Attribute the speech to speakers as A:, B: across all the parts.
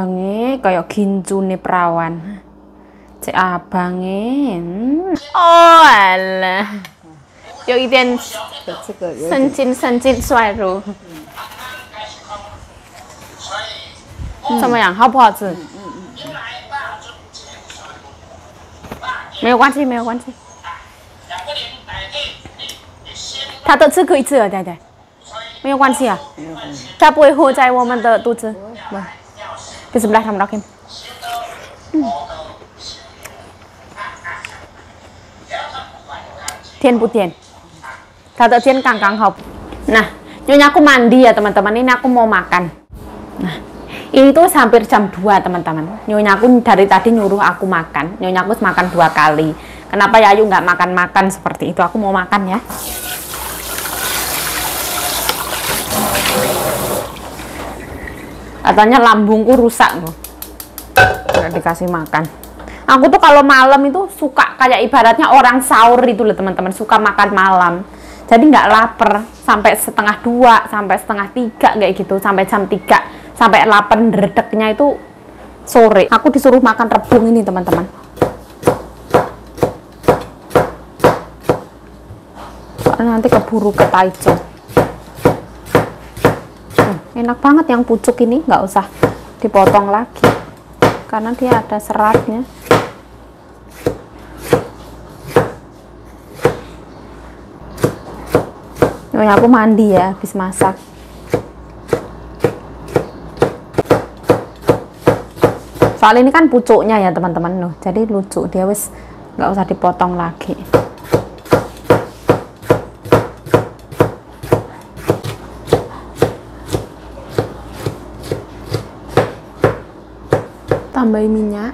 A: Abange kayak ginjune perawan. Cek abange. Oh alah. 有一点生津衰弱。怎么样？好不好吃？没有关系，没有关系。他的吃可以吃了，对对，没有关系啊。它不会糊在我们的肚子。Bismillahirrahmanirrahim. 甜不甜？它的甜刚刚好。Nah, nyonya aku mandi ya teman-teman. Ini aku mau makan. Nah, ini tuh hampir jam 2 teman-teman. Nyonya aku dari tadi nyuruh aku makan. Nyonya aku makan 2 kali. Kenapa ya Ayu nggak makan-makan seperti itu? Aku mau makan ya. Katanya lambungku rusak loh. Nggak dikasih makan. Aku tuh kalau malam itu suka kayak ibaratnya orang sahur itu loh teman-teman, suka makan malam. Jadi nggak lapar sampai setengah 2, sampai setengah 3 kayak gitu, sampai jam 3, sampai 8 redeknya itu sore. Aku disuruh makan rebung ini teman-teman. Soalnya nanti keburu ketaijo. Enak banget yang pucuk ini, nggak usah dipotong lagi karena dia ada seratnya. Nyonya aku mandi ya habis masak. Soal ini kan pucuknya ya teman-teman loh, jadi lucu dia wis nggak usah dipotong lagi. Tambahin minyak.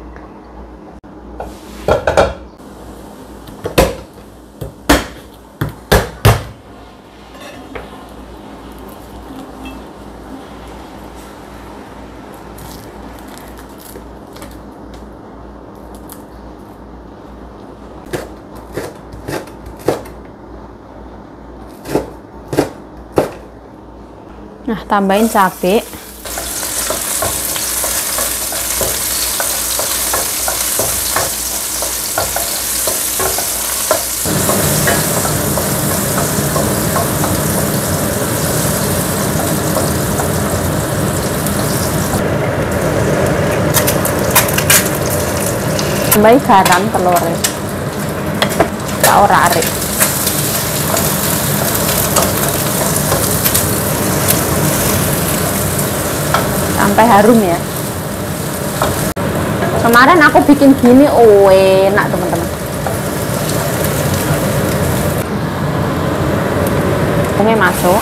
A: Nah, tambahin cabai. Tambahin garam, telurnya. Tak ora arek. Sampai harum ya. Kemarin aku bikin gini, oh enak teman-teman. Ini masuk.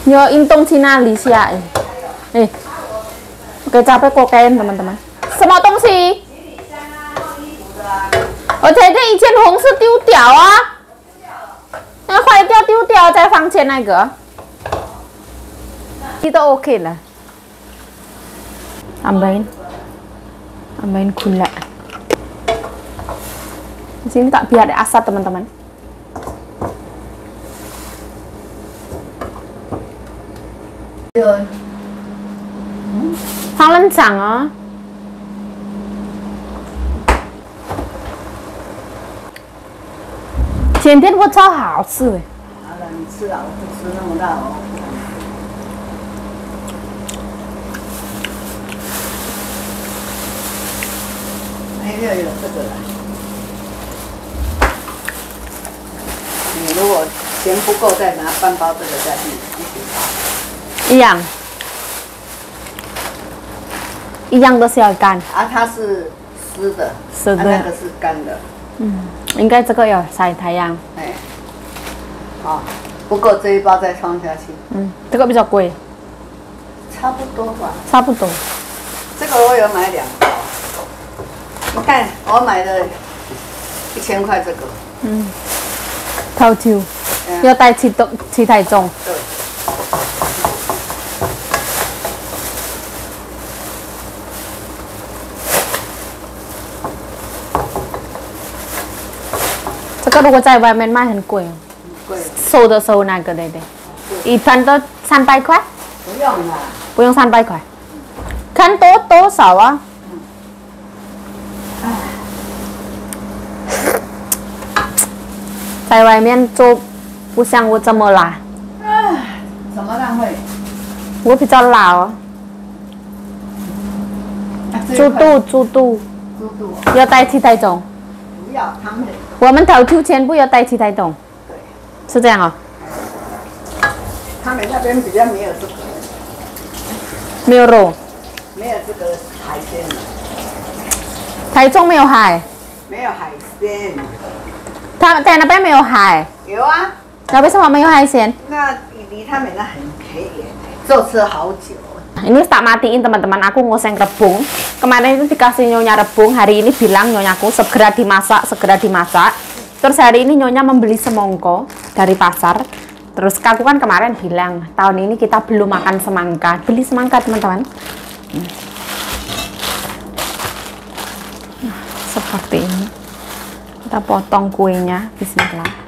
A: Yo intong Cina Lisia. Kecapnya kokain teman-teman. Semua东西。我姐姐以前红是丢掉啊。那坏掉丢掉在房间那个，itu oke lah. Tambahin gula. Di sini tak biar ada asap teman-teman. Hang lencang ah. 前天我超好吃哎！
B: 好了，你吃啊，我不吃那么辣哦。没有这个了。你如果嫌不够，再拿半包这个下去一起炒。
A: 一样，一样都是要干。
B: 啊，它是湿的，
A: 湿的，
B: 那个是干的。
A: 应该这个要晒太阳。
B: 哎，好，不够这一包再装下去。
A: 这个比较贵。
B: 差不多吧。
A: 差不多。
B: 这个我有买2包。你看，我买的1000块这个。
A: 头条要带吃太重。
B: 对。
A: 这个如果在外面卖很贵哦。
B: 贵。
A: 收的收那个对不对？
B: 对。
A: 一盘都300块。
B: 不用啦。
A: 不用300块。看多少啊？在外面做不像我这么辣。
B: 什么浪费？
A: 我比较辣哦。猪肚。要代替台中。
B: 不要，他们。
A: 我们投2千，不要代替台中。
B: 对。
A: 是这样哦。
B: 他们那边比较没有这个。
A: 没有肉。
B: 没有这个海鲜。
A: 台中没有海。
B: 没有海鲜。
A: 他在那边没有海。
B: 有啊。
A: 那为什么没有海鲜？
B: 那离他们那很远，坐车好久。
A: Ini tak matiin teman-teman, aku ngoseng rebung. Kemarin itu dikasih nyonya rebung, hari ini bilang nyonyaku segera dimasak. Terus hari ini nyonya membeli semongko dari pasar. Terus aku kan kemarin bilang, tahun ini kita belum makan semangka. Beli semangka teman-teman. Seperti ini. Kita potong kuenya, bismillah.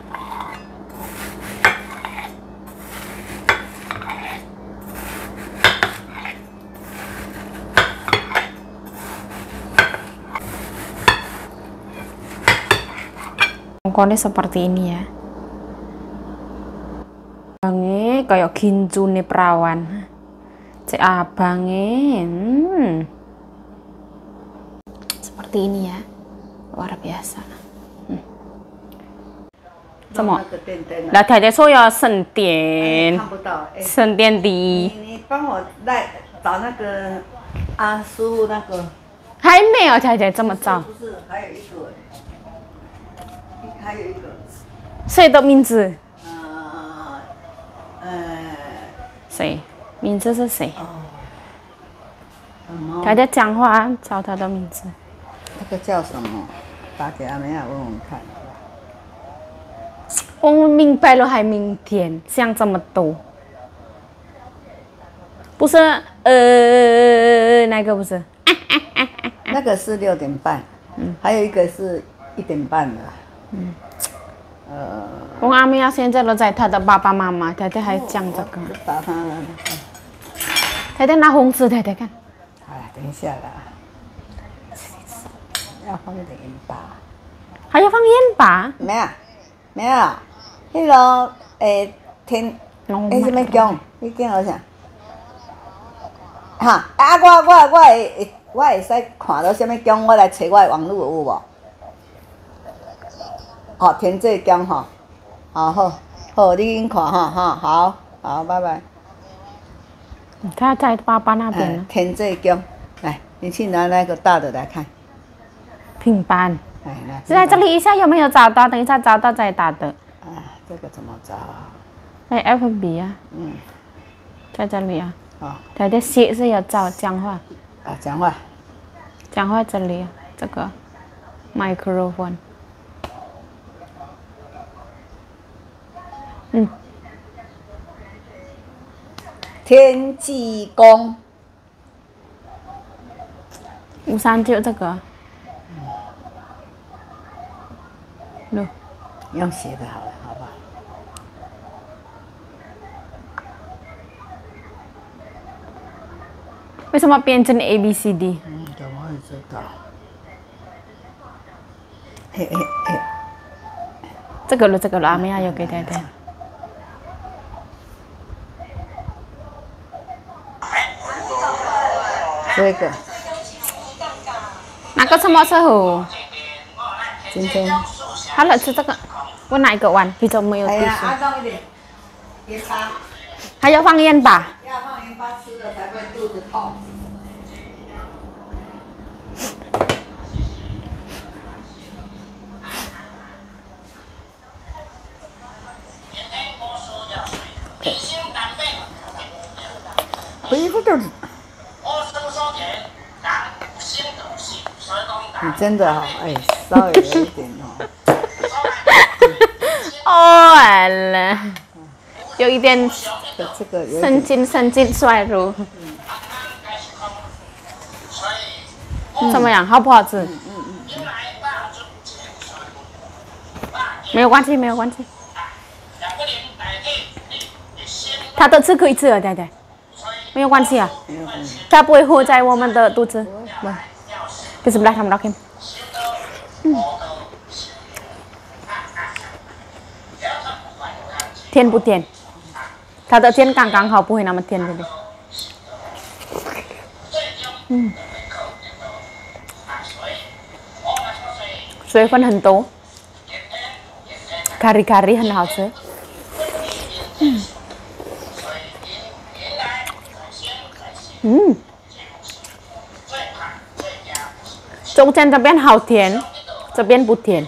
A: Semongkonya seperti ini ya. Abangnya kayak ginjune perawan. Cek abangnya. Seperti ini ya. Luar biasa. Semua. Là thầy在说要省电。
B: 看不到。
A: 省电第一。
B: 你帮我找那个阿叔那个。
A: 还没有太太这么早。
B: 不是，还有一个。还有一个。
A: 谁的名字？谁？名字是谁？他在讲话，找他的名字。
B: 那个叫什么？打给阿梅亚问问看。
A: 我明白了，还明天想这么多。不是那个不是。
B: 那个是6点半，还有一个是1点半的。
A: 我阿妹现在都在他的爸爸妈妈，太太还讲这个。
B: 打他了。
A: 太太拿红纸，太太看。
B: 哎，等一下啦，要放一点盐巴。
A: 还要放盐巴？
B: 没有，没有。迄个天，什么姜？你姜好啥？哈啊！我会使看到什么姜，我来找我的网络有无？哦，甜蔗姜哈，好，你先看哈，好，拜拜。
A: 他在爸爸那边呢。
B: 甜蔗姜，来，你去拿那个大的来看。
A: 平板。
B: 来，
A: 在这里一下有没有找到？等一下找到再打的。
B: 这个怎么找啊？
A: 在 FB 啊。在这里啊。他的写是要找讲话。
B: 讲话。
A: 讲话这里，这个 microphone。
B: 天济宫。
A: 53就这个。
B: 用写的好了，好不好？
A: 为什么变成 ABCD？
B: 怎么会知道？
A: 这个了，阿妹要给太太。
B: 这个。
A: 哪个什么时候？
B: 今天。
A: 好了，吃这个。我哪一个碗？比较没有地方。还要放盐巴。
B: 要放盐巴，吃了才会肚子痛。不是不就是。你真的哦，稍微有一点哦。
A: 哦，完了，有一点
B: 这个
A: 神经衰弱。怎么样？好不好吃？没有关系，没有关系。他的吃可以吃了，对对，没有关系啊，它不会活在我们的肚子。Bismillahirrahmanirrahim。甜不甜？它的甜刚刚好，不会那么甜，对不对？水分很多，咖喱很好吃。中间这边好甜，这边不甜，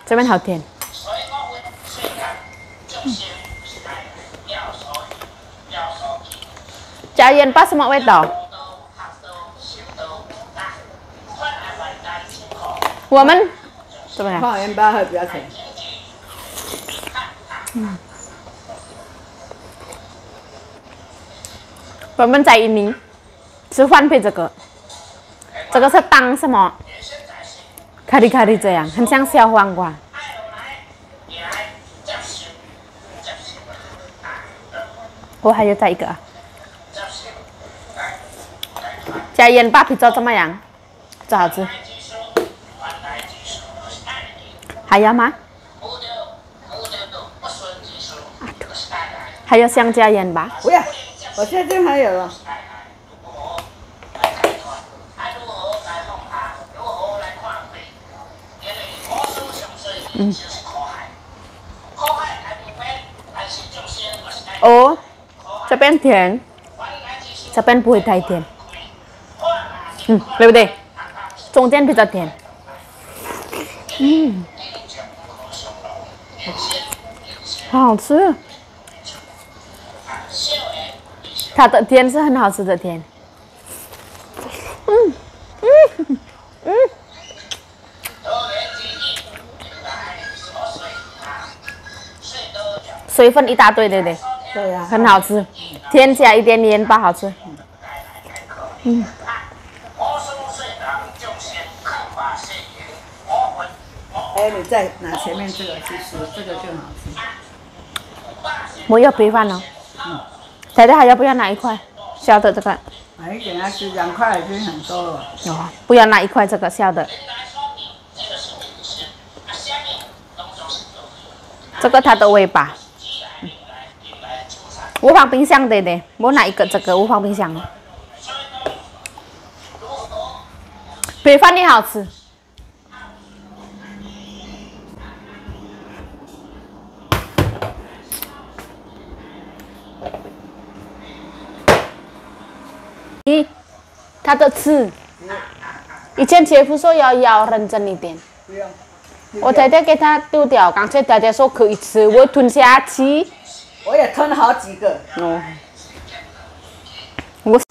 A: 这边好甜。加盐巴什么味道？我们怎么样？
B: 放盐巴会比较甜。
A: 我们在印尼吃饭配这个，这个是当什么？咖喱这样，很像小黄瓜。我还有再一个啊。加盐巴比较怎么样？这好吃。还要吗？还有想加盐巴？
B: 不要，我现在还有了。
A: 哦，这边甜，这边不会太甜。对不对？中间比较甜。好好吃。它的甜是很好吃的甜。水分一大堆，对不对？
B: 对呀，
A: 很好吃，添加一点盐巴，好吃。
B: 哎，你再拿前面这个去吃，这个更好吃。
A: 我要备饭了。仔仔还要不要拿一块小的这个？
B: 哎，给他吃2块已经很多了。
A: 哦，不要拿一块这个小的。这个它的尾巴。我放冰箱的，我拿一个这个，我放冰箱。备饭也好吃。他的吃，以前姐夫说要认真一点，
B: 不用，
A: 我仔仔给他丢掉，刚才仔仔说可以吃，我吞下去。
B: 我也吞了好几个。
A: 哦，我。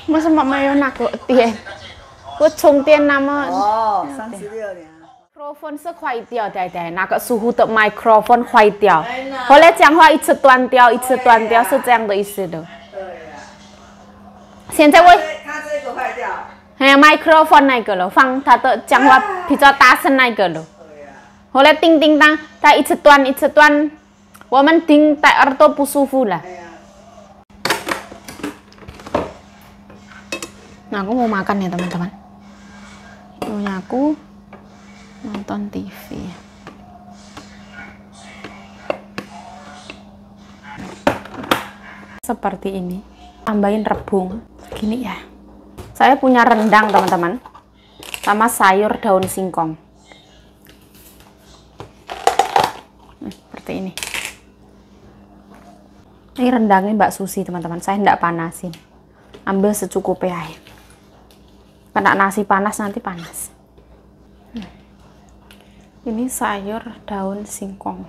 A: 为什么没有那个电？我充电那么……
B: 哦，36年。
A: mikrofon 是坏掉，对对，那个疏忽的 mikrofon 坏掉，后来讲话一直断掉，一直断掉，是这样的意思的。
B: 对呀。
A: 现在我
B: 他这个坏掉。
A: 还有 mikrofon 那个了，放他的讲话比较大声那个了。
B: 对呀。
A: 后来叮叮当，他一直断，一直断，我们听在耳朵不舒服了。Nah, aku mau makan ya teman-teman. Punya aku nonton TV. Seperti ini. Tambahin rebung. Gini ya. Saya punya rendang teman-teman. Sama sayur daun singkong. Seperti ini. Ini rendangnya Mbak Susi teman-teman. Saya tidak panasin. Ambil secukupnya aja. Kena nasi panas nanti panas. Ini sayur daun singkong.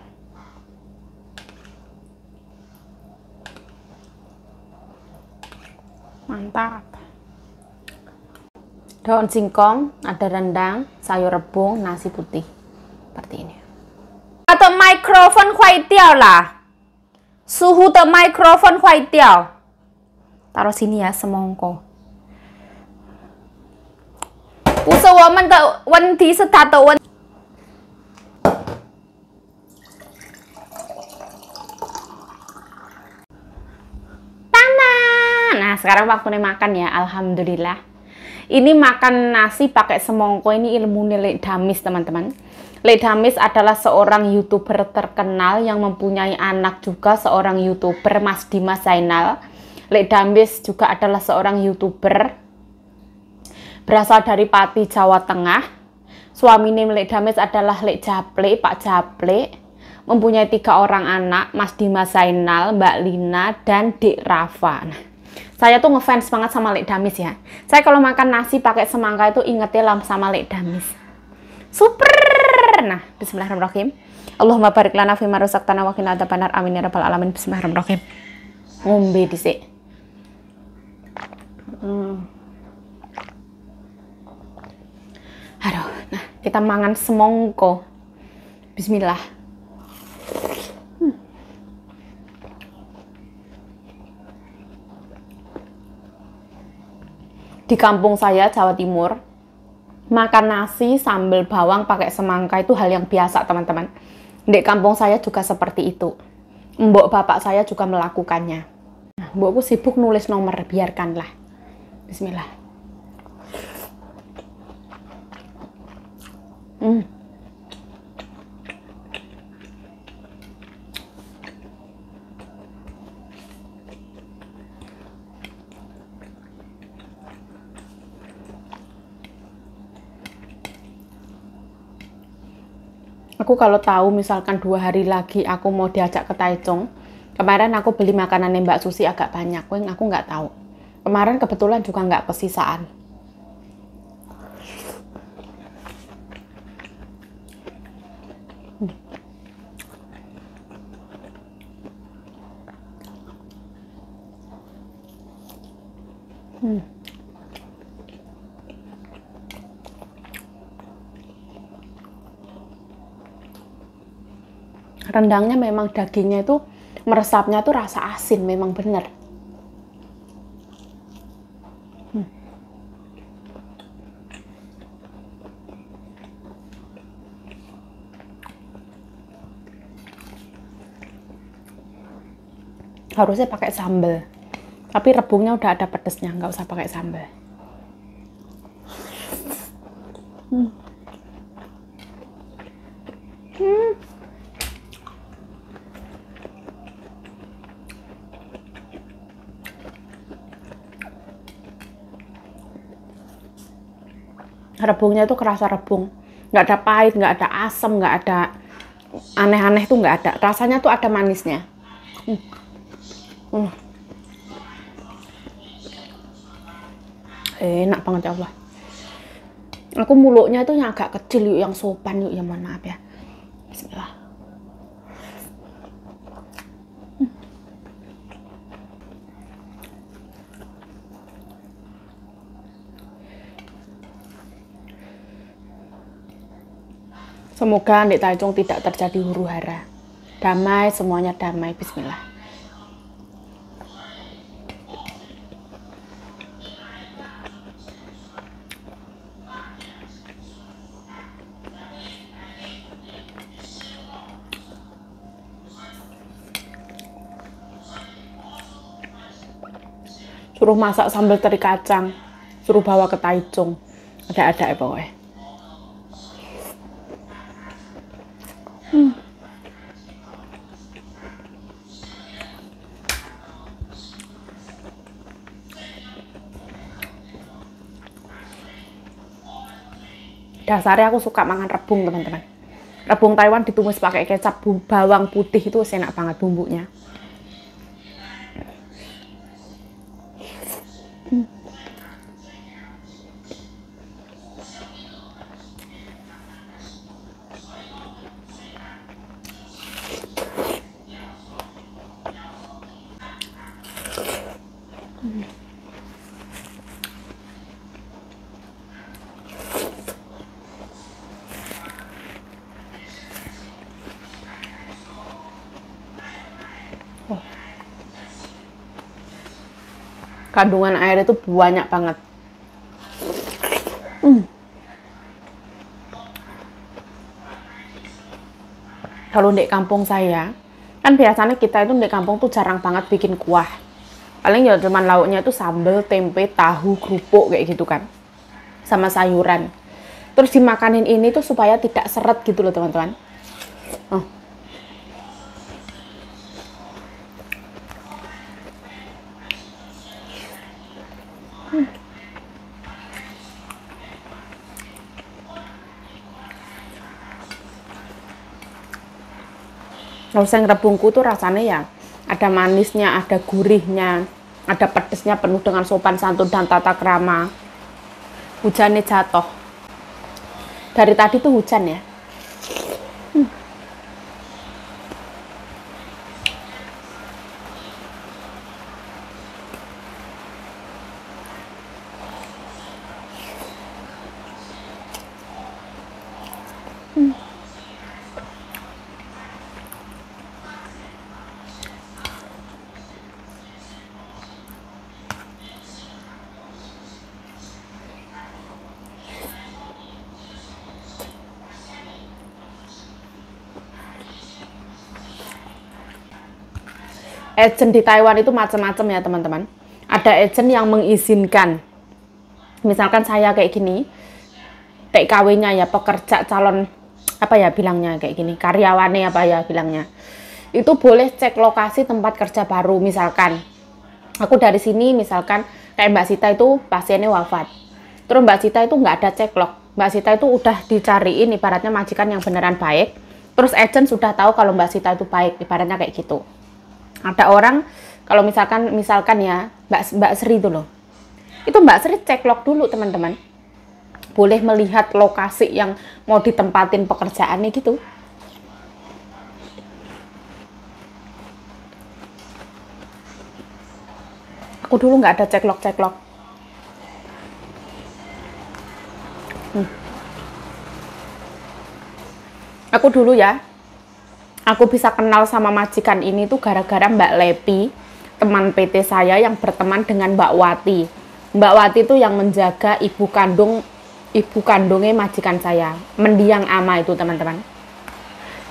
A: Mantap. daun singkong, ada rendang, sayur rebung, nasi putih. Seperti ini. Atau mikrofon kuai tiao lah. Suhu te mikrofon kuai tiao. Taruh sini ya semongko. Usaha man te wan di setata wan. Nah, sekarang waktunya makan ya, alhamdulillah. Ini makan nasi pakai semongko, ini ilmu Lek Damis, teman-teman. Lek Damis adalah seorang YouTuber terkenal yang mempunyai anak juga seorang YouTuber, Mas Dimas Zainal. Lek Damis juga adalah seorang YouTuber berasal dari Pati, Jawa Tengah. Suami Lek Damis adalah Lek Japle, Pak Japle. Mempunyai 3 orang anak, Mas Dimas Zainal, Mbak Lina, dan Dek Rafa. Nah, saya tuh ngefans banget sama Lek Damis ya. Saya kalau makan nasi pakai semangka itu ingetnya sama Lek Damis. Super. Nah, bismillahirrahmanirrahim. Allahumma barik lana fima razaqtana wa qina adzabannar. Amin ya rabbal alamin. Bismillahirrahmanirrahim. Ngombe dhisik. Aduh, nah kita mangan semongko. Bismillah. Di kampung saya, Jawa Timur, makan nasi sambal bawang pakai semangka itu hal yang biasa, teman-teman. Di kampung saya juga seperti itu. Mbok bapak saya juga melakukannya. Nah, mbokku sibuk nulis nomor, biarkanlah. Bismillah. Aku kalau tahu misalkan 2 hari lagi aku mau diajak ke Taichung, kemarin aku beli makanan Mbak Susi agak banyak, aku nggak tahu. Kemarin kebetulan juga nggak kesisaan. Rendangnya memang dagingnya itu meresapnya tuh rasa asin, memang bener. Harusnya pakai sambal, tapi rebungnya udah ada pedesnya, nggak usah pakai sambal. Rebungnya itu kerasa rebung, nggak ada pahit, nggak ada asam, nggak ada aneh-aneh, tuh nggak ada. Rasanya tuh ada manisnya. Enak banget ya Allah. Aku mulutnya itu yang agak kecil yuk, yang sopan yuk, ya mohon maaf ya. Bismillah. Semoga di Taichung tidak terjadi huru-hara. Damai, semuanya damai. Bismillah. Suruh masak sambal teri kacang, suruh bawa ke Taichung. Ada ya pokoknya. Dasarnya aku suka makan rebung, teman-teman. Rebung Taiwan ditumis pakai kecap bawang putih, itu enak banget bumbunya. Kandungan air itu banyak banget. Kalau di kampung saya, kan biasanya kita itu di kampung tuh jarang banget bikin kuah. Paling ya cuman lauknya itu sambal, tempe, tahu, kerupuk kayak gitu kan. Sama sayuran. Terus dimakanin ini tuh supaya tidak seret gitu loh teman-teman. Oh. Oseng rebungku tuh rasanya ya ada manisnya, ada gurihnya, ada pedesnya, penuh dengan sopan santun dan tata krama. Hujannya jatuh. Dari tadi tuh hujan ya. Agent di Taiwan itu macam-macam ya teman-teman. Ada agent yang mengizinkan, misalkan saya kayak gini, TKW-nya ya, pekerja calon apa ya bilangnya kayak gini, karyawannya apa ya bilangnya, itu boleh cek lokasi tempat kerja baru. Misalkan aku dari sini, misalkan kayak Mbak Sita itu pasiennya wafat, terus Mbak Sita itu nggak ada ceklok, Mbak Sita itu udah dicariin ibaratnya majikan yang beneran baik, terus agent sudah tahu kalau Mbak Sita itu baik, ibaratnya kayak gitu. Ada orang kalau misalkan ya Mbak Sri itu loh, itu Mbak Sri ceklok dulu teman-teman, boleh melihat lokasi yang mau ditempatin pekerjaannya gitu. Aku dulu nggak ada ceklok-ceklok. Aku dulu ya, aku bisa kenal sama majikan ini tuh gara-gara Mbak Lepi, teman PT saya yang berteman dengan Mbak Wati. Mbak Wati itu yang menjaga ibu kandungnya majikan saya, mendiang ama itu teman-teman.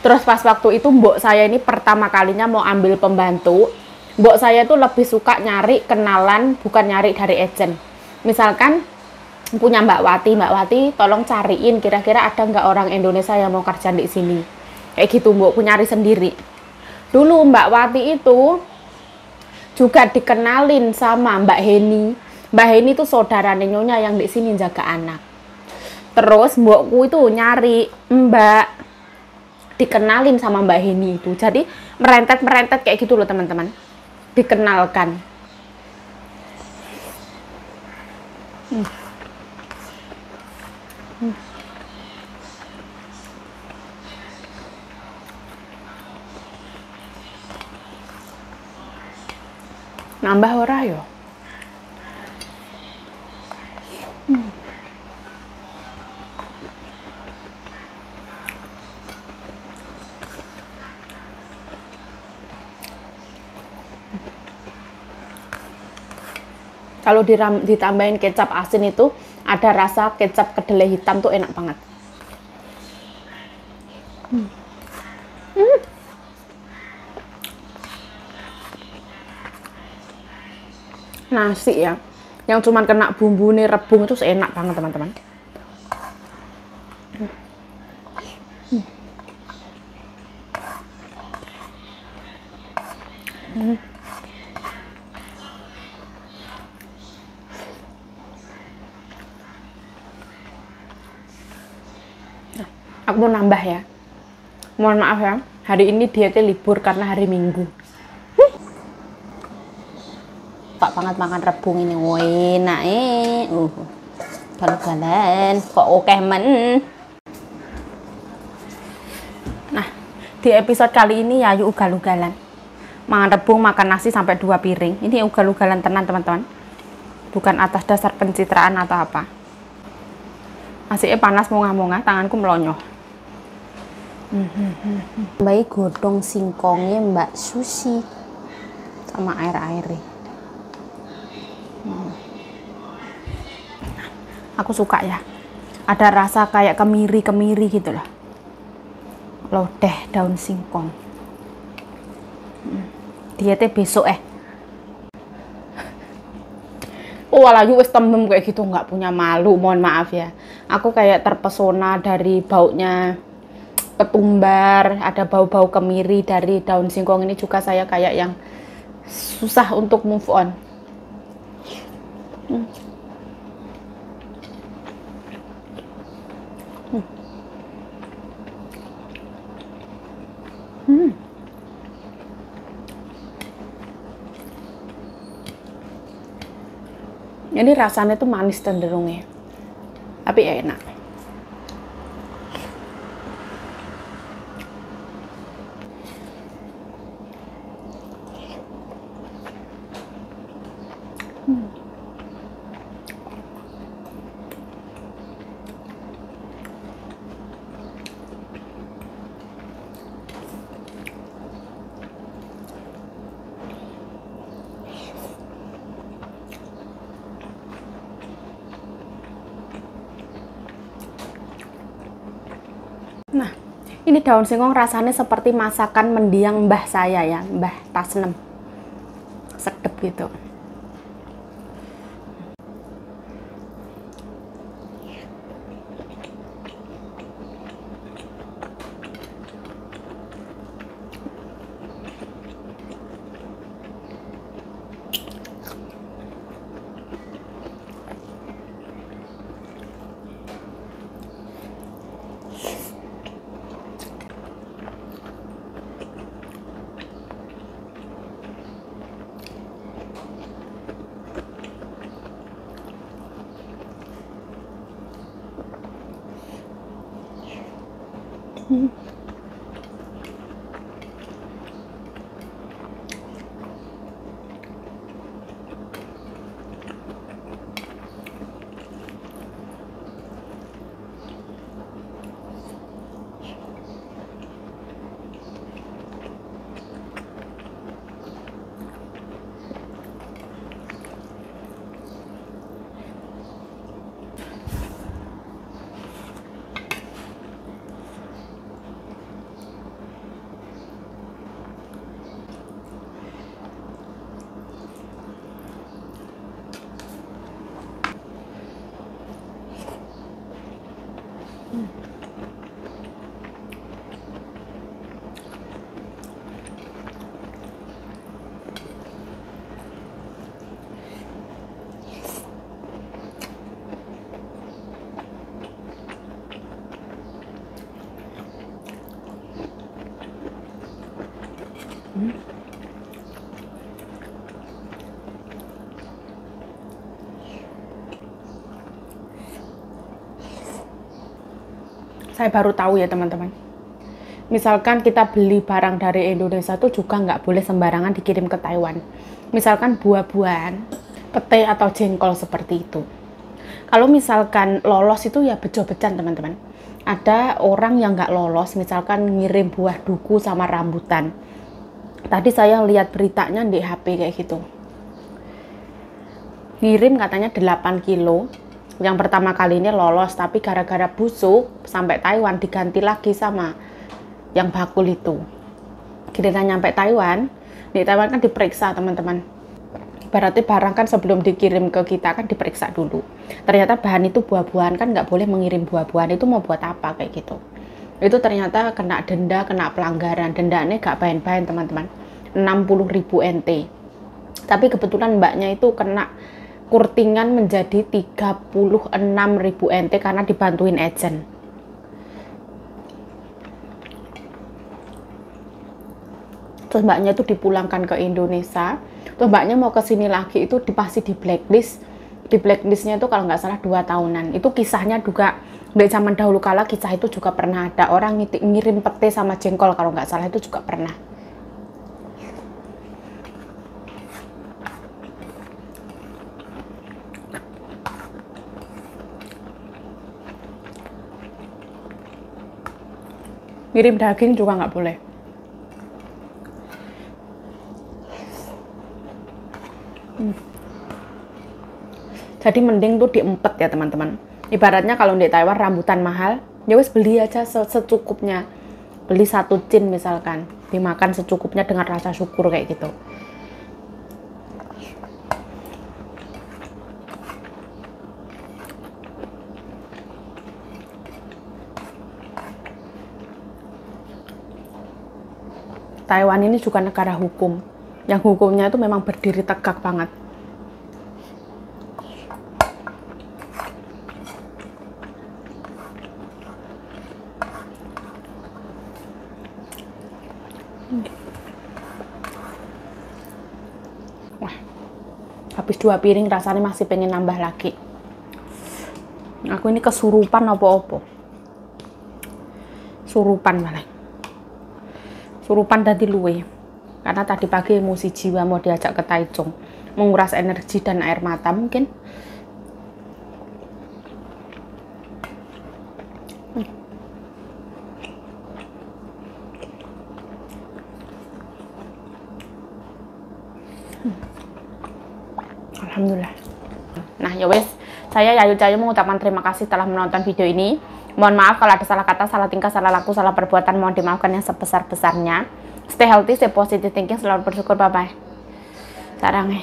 A: Terus pas waktu itu mbok saya ini pertama kalinya mau ambil pembantu, mbok saya itu lebih suka nyari kenalan, bukan nyari dari agent. Misalkan punya Mbak Wati tolong cariin kira-kira ada nggak orang Indonesia yang mau kerja di sini. Kayak gitu, mbokku nyari sendiri. Dulu Mbak Wati itu juga dikenalin sama Mbak Heni. Mbak Heni itu saudara Nyonya yang di sini jaga anak. Terus mbokku itu nyari Mbak, dikenalin sama Mbak Heni itu. Jadi merentet kayak gitu loh teman-teman. Dikenalkan. Nambah ora yo. Kalau ditambahin kecap asin itu ada rasa kecap kedelai hitam tuh enak banget. Nasi ya, yang cuman kena bumbu nih rebung itu enak banget teman-teman. Aku mau nambah ya. Mohon maaf ya, hari ini dietnya libur karena hari Minggu. Pak banget makan rebung ini, enak galan-galan kok oke men. Nah, di episode kali ini ya yuk ugal-ugalan. Makan rebung, makan nasi sampai 2 piring. Ini ugal-ugalan tenan teman-teman. Bukan atas dasar pencitraan atau apa. Nasinya panas monga-monga, tanganku melonyoh. Baik godong singkongnya Mbak Susi sama air-airnya. Aku suka ya. Ada rasa kayak kemiri-kemiri gitu loh. Lodeh daun singkong. Dietnya besok Oh, Walayu wis temem kayak gitu, nggak punya malu, mohon maaf ya. Aku kayak terpesona dari baunya ketumbar, ada bau-bau kemiri dari daun singkong ini juga saya kayak yang susah untuk move on. Ini rasanya tuh manis cenderung ya, tapi ya enak. Nah, ini daun singkong rasanya seperti masakan mendiang mbah saya ya, Mbah Tasnem. Sedep gitu. Saya baru tahu ya teman-teman. Misalkan kita beli barang dari Indonesia tuh juga nggak boleh sembarangan dikirim ke Taiwan. Misalkan buah-buahan, pete atau jengkol seperti itu. Kalau misalkan lolos itu ya bejo-bejan teman-teman. Ada orang yang nggak lolos, misalkan ngirim buah duku sama rambutan. Tadi saya lihat beritanya di HP kayak gitu. Ngirim katanya 8 kilo. Yang pertama kali ini lolos, tapi gara-gara busuk sampai Taiwan diganti lagi sama yang bakul itu. Kita nyampe Taiwan, di Taiwan kan diperiksa teman-teman. Berarti barang kan sebelum dikirim ke kita kan diperiksa dulu. Ternyata bahan itu buah-buahan, kan nggak boleh mengirim buah-buahan, itu mau buat apa kayak gitu. Itu ternyata kena denda, kena pelanggaran. Dendanya nggak main-main teman-teman, 60.000 NT. Tapi kebetulan mbaknya itu kena kurtingan menjadi 36.000 NT karena dibantuin agent. Terus mbaknya itu dipulangkan ke Indonesia. Terus mbaknya mau ke sini lagi itu pasti di blacklist. Di blacklistnya itu kalau nggak salah 2 tahunan. Itu kisahnya juga dari zaman dahulu kala, kisah itu juga pernah ada orang ngirim pete sama jengkol kalau nggak salah, itu juga pernah. Ngirim daging juga nggak boleh. Jadi mending tuh diempet ya teman-teman. Ibaratnya kalau di Taiwan rambutan mahal, ya wes beli aja secukupnya. Beli 1 cin misalkan, dimakan secukupnya dengan rasa syukur kayak gitu. Taiwan ini juga negara hukum, yang hukumnya itu memang berdiri tegak banget. Wah, habis 2 piring rasanya masih pengen nambah lagi. Aku ini kesurupan apa-apa. Surupan malah. Surupan tadi luwe. Karena tadi pagi emosi jiwa mau diajak ke Taichung, menguras energi dan air mata mungkin. Alhamdulillah. Nah, ya wes, saya Yayu Cayu mengucapkan terima kasih telah menonton video ini. Mohon maaf kalau ada salah kata, salah tingkah, salah laku, salah perbuatan, mohon dimaafkan yang sebesar-besarnya. Stay healthy, stay positive thinking, selalu bersyukur. Bye bye. Sarang.